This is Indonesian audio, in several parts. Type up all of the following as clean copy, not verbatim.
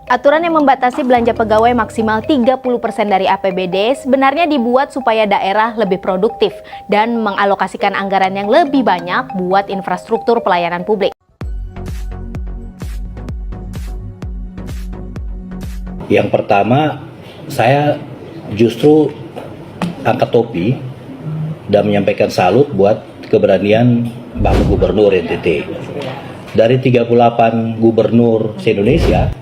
Aturan yang membatasi belanja pegawai maksimal 30% dari APBD sebenarnya dibuat supaya daerah lebih produktif dan mengalokasikan anggaran yang lebih banyak buat infrastruktur pelayanan publik. Yang pertama, saya justru angkat topi dan menyampaikan salut buat keberanian Bapak Gubernur NTT. Dari 38 gubernur se-Indonesia,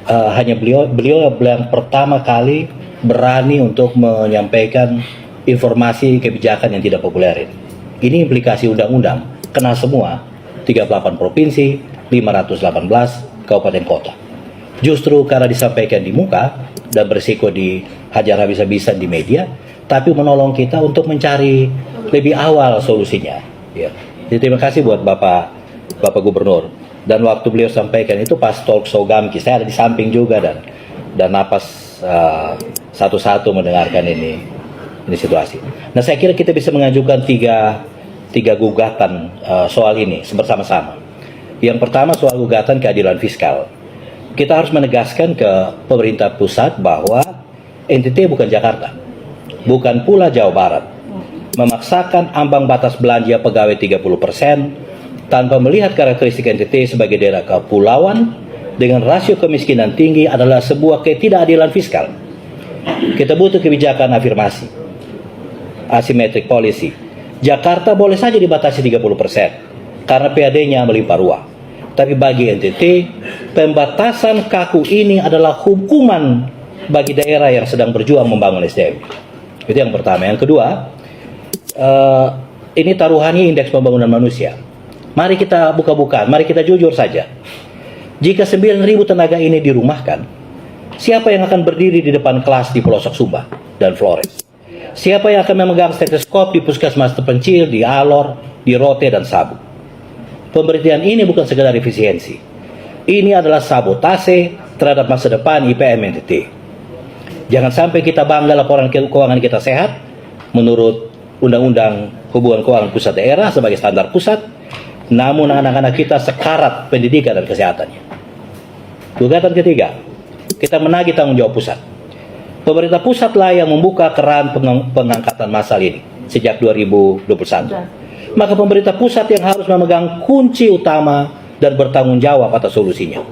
hanya beliau yang pertama kali berani untuk menyampaikan informasi kebijakan yang tidak populer. Ini implikasi undang-undang, kena semua, 38 provinsi, 518 kabupaten kota. Justru karena disampaikan di muka dan berisiko dihajar habis-habisan di media, tapi menolong kita untuk mencari lebih awal solusinya. Ya. Jadi terima kasih buat Bapak Gubernur. Dan waktu beliau sampaikan itu pas talk show Gamki, saya ada di samping juga dan napas satu-satu mendengarkan ini situasi. Nah, saya kira kita bisa mengajukan tiga gugatan soal ini bersama-sama. Yang pertama soal gugatan keadilan fiskal. Kita harus menegaskan ke pemerintah pusat bahwa NTT bukan Jakarta, bukan pula Jawa Barat. Memaksakan ambang batas belanja pegawai 30% tanpa melihat karakteristik NTT sebagai daerah kepulauan dengan rasio kemiskinan tinggi adalah sebuah ketidakadilan fiskal. Kita butuh kebijakan afirmasi, asymmetric policy. Jakarta boleh saja dibatasi 30% karena PAD-nya melimpah ruah. Tapi bagi NTT, pembatasan kaku ini adalah hukuman bagi daerah yang sedang berjuang membangun SDM. Itu yang pertama. Yang kedua, ini taruhannya indeks pembangunan manusia. Mari kita buka-bukaan, mari kita jujur saja. Jika 9.000 tenaga ini dirumahkan, siapa yang akan berdiri di depan kelas di pelosok Sumba dan Flores? Siapa yang akan memegang stetoskop di puskesmas terpencil, di Alor, di Rote, dan Sabu? Pemberhentian ini bukan sekedar efisiensi. Ini adalah sabotase terhadap masa depan IPM NTT. Jangan sampai kita bangga laporan keuangan kita sehat, menurut Undang-Undang Hubungan Keuangan Pusat Daerah sebagai standar pusat, namun anak-anak kita sekarat pendidikan dan kesehatannya. Gugatan ketiga, kita menagih tanggung jawab pusat. Pemerintah pusatlah yang membuka keran pengangkatan massal ini sejak 2021. Maka pemerintah pusat yang harus memegang kunci utama dan bertanggung jawab atas solusinya.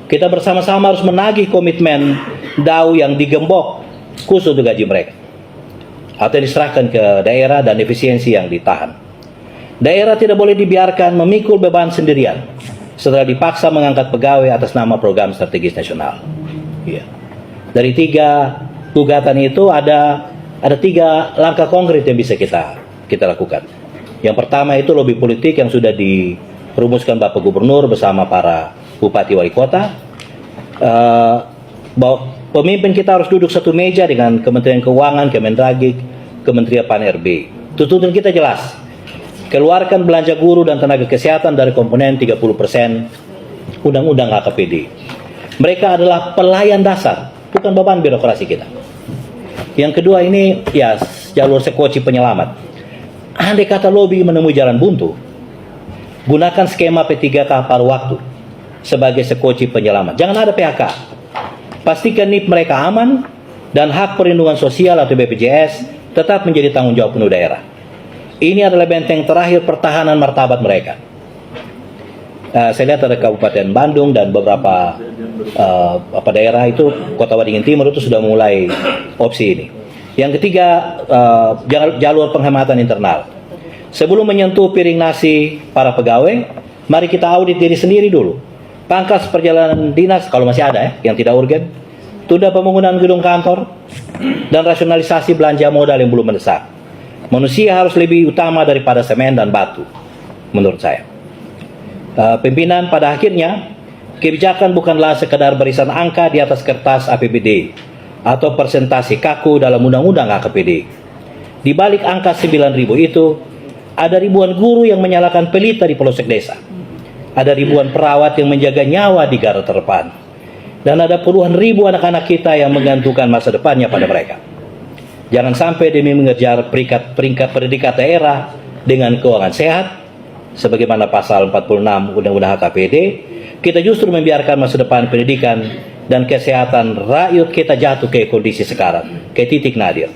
Kita bersama-sama harus menagih komitmen DAU yang digembok khusus untuk gaji mereka, atau diserahkan ke daerah dan efisiensi yang ditahan. Daerah tidak boleh dibiarkan memikul beban sendirian setelah dipaksa mengangkat pegawai atas nama program strategis nasional. Ya. Dari 3 gugatan itu ada 3 langkah konkret yang bisa kita lakukan. Yang pertama itu lobby politik yang sudah dirumuskan Bapak Gubernur bersama para bupati wali kota. Bahwa pemimpin kita harus duduk satu meja dengan Kementerian Keuangan, Kemendagri, Kementerian Pan-RB. Tuntutan kita jelas. Keluarkan belanja guru dan tenaga kesehatan dari komponen 30% Undang-Undang HKPD. Mereka adalah pelayan dasar, bukan beban birokrasi kita. Yang kedua ini ya jalur sekoci penyelamat. Andai kata lobby menemui jalan buntu, gunakan skema P3K paruh waktu sebagai sekoci penyelamat. Jangan ada PHK. Pastikan NIP mereka aman dan hak perlindungan sosial atau BPJS tetap menjadi tanggung jawab penuh daerah. Ini adalah benteng terakhir pertahanan martabat mereka. Saya lihat ada Kabupaten Bandung dan beberapa daerah itu, Kota Waringin Timur itu sudah mulai opsi ini. Yang ketiga, jalur penghematan internal. Sebelum menyentuh piring nasi para pegawai, mari kita audit diri sendiri dulu. Pangkas perjalanan dinas kalau masih ada yang tidak urgen, tunda pembangunan gedung kantor, dan rasionalisasi belanja modal yang belum mendesak. Manusia harus lebih utama daripada semen dan batu, menurut saya. Pimpinan pada akhirnya, kebijakan bukanlah sekedar barisan angka di atas kertas APBD atau persentase kaku dalam undang-undang HKPD. Di balik angka 9.000 itu, ada ribuan guru yang menyalakan pelita di pelosok desa. Ada ribuan perawat yang menjaga nyawa di garda terdepan. Dan ada puluhan ribu anak-anak kita yang menggantungkan masa depannya pada mereka. Jangan sampai demi mengejar peringkat predikat daerah dengan keuangan sehat, sebagaimana pasal 46 Undang-Undang HKPD, kita justru membiarkan masa depan pendidikan dan kesehatan rakyat kita jatuh ke kondisi sekarang, ke titik nadir.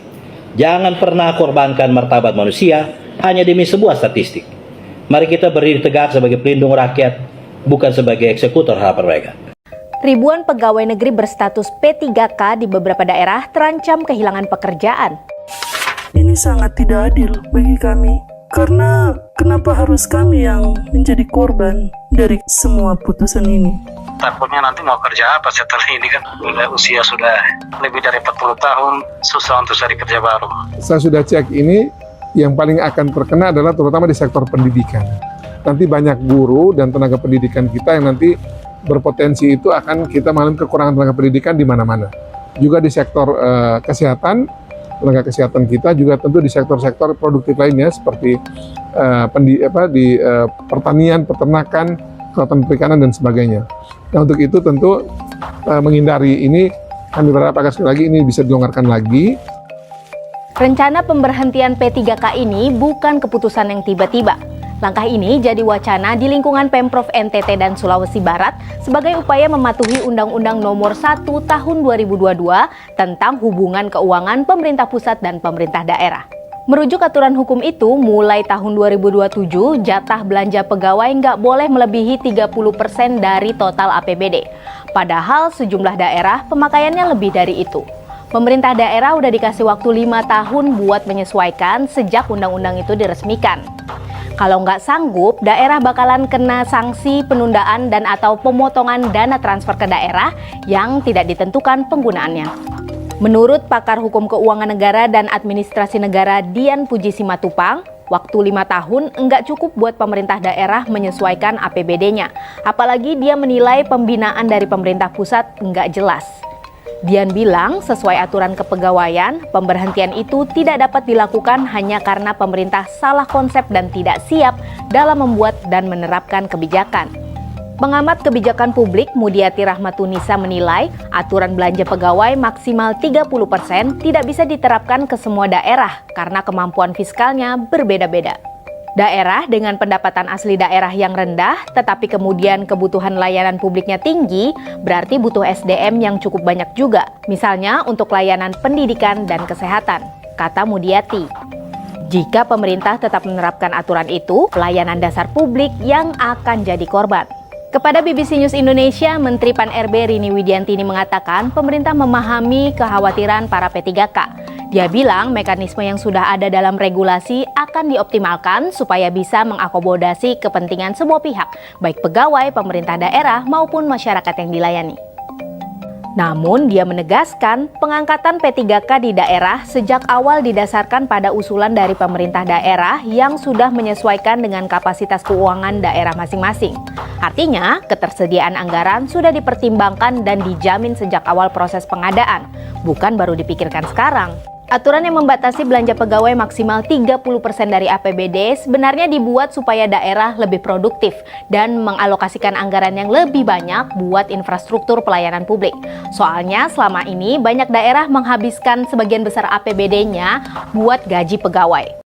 Jangan pernah korbankan martabat manusia hanya demi sebuah statistik. Mari kita berdiri tegak sebagai pelindung rakyat, bukan sebagai eksekutor harapan mereka. Ribuan pegawai negeri berstatus P3K di beberapa daerah terancam kehilangan pekerjaan. Ini sangat tidak adil bagi kami, karena kenapa harus kami yang menjadi korban dari semua putusan ini? Takutnya nanti mau kerja apa setelah ini kan usia sudah lebih dari 40 tahun, susah untuk cari kerja baru. Saya sudah cek ini, yang paling akan terkena adalah terutama di sektor pendidikan. Nanti banyak guru dan tenaga pendidikan kita yang nanti berpotensi itu akan kita mengalami kekurangan tenaga pendidikan di mana-mana. Juga di sektor kesehatan, tenaga kesehatan kita juga tentu di sektor-sektor produktif lainnya seperti pertanian, peternakan, kelautan perikanan dan sebagainya. Nah untuk itu tentu menghindari ini kami berharap agar sekali lagi ini bisa dilonggarkan lagi. Rencana pemberhentian P3K ini bukan keputusan yang tiba-tiba. Langkah ini jadi wacana di lingkungan Pemprov NTT dan Sulawesi Barat sebagai upaya mematuhi Undang-Undang Nomor 1 Tahun 2022 tentang hubungan keuangan pemerintah pusat dan pemerintah daerah. Merujuk aturan hukum itu, mulai tahun 2027, jatah belanja pegawai nggak boleh melebihi 30% dari total APBD. Padahal sejumlah daerah pemakaiannya lebih dari itu. Pemerintah daerah udah dikasih waktu 5 tahun buat menyesuaikan sejak undang-undang itu diresmikan. Kalau nggak sanggup, daerah bakalan kena sanksi penundaan dan atau pemotongan dana transfer ke daerah yang tidak ditentukan penggunaannya. Menurut pakar hukum keuangan negara dan administrasi negara Dian Puji Simatupang, waktu 5 tahun enggak cukup buat pemerintah daerah menyesuaikan APBD-nya. Apalagi dia menilai pembinaan dari pemerintah pusat enggak jelas. Dian bilang sesuai aturan kepegawaian, pemberhentian itu tidak dapat dilakukan hanya karena pemerintah salah konsep dan tidak siap dalam membuat dan menerapkan kebijakan. Pengamat kebijakan publik Mudiati Rahmatunisa menilai aturan belanja pegawai maksimal 30% tidak bisa diterapkan ke semua daerah karena kemampuan fiskalnya berbeda-beda. Daerah dengan pendapatan asli daerah yang rendah, tetapi kemudian kebutuhan layanan publiknya tinggi, berarti butuh SDM yang cukup banyak juga, misalnya untuk layanan pendidikan dan kesehatan, kata Mudiati. Jika pemerintah tetap menerapkan aturan itu, pelayanan dasar publik yang akan jadi korban. Kepada BBC News Indonesia, Menteri Pan-RB Rini Widiantini mengatakan pemerintah memahami kekhawatiran para P3K. Dia bilang mekanisme yang sudah ada dalam regulasi akan dioptimalkan supaya bisa mengakomodasi kepentingan semua pihak, baik pegawai, pemerintah daerah maupun masyarakat yang dilayani. Namun dia menegaskan pengangkatan P3K di daerah sejak awal didasarkan pada usulan dari pemerintah daerah yang sudah menyesuaikan dengan kapasitas keuangan daerah masing-masing. Artinya, ketersediaan anggaran sudah dipertimbangkan dan dijamin sejak awal proses pengadaan, bukan baru dipikirkan sekarang. Aturan yang membatasi belanja pegawai maksimal 30% dari APBD sebenarnya dibuat supaya daerah lebih produktif dan mengalokasikan anggaran yang lebih banyak buat infrastruktur pelayanan publik. Soalnya selama ini banyak daerah menghabiskan sebagian besar APBD-nya buat gaji pegawai.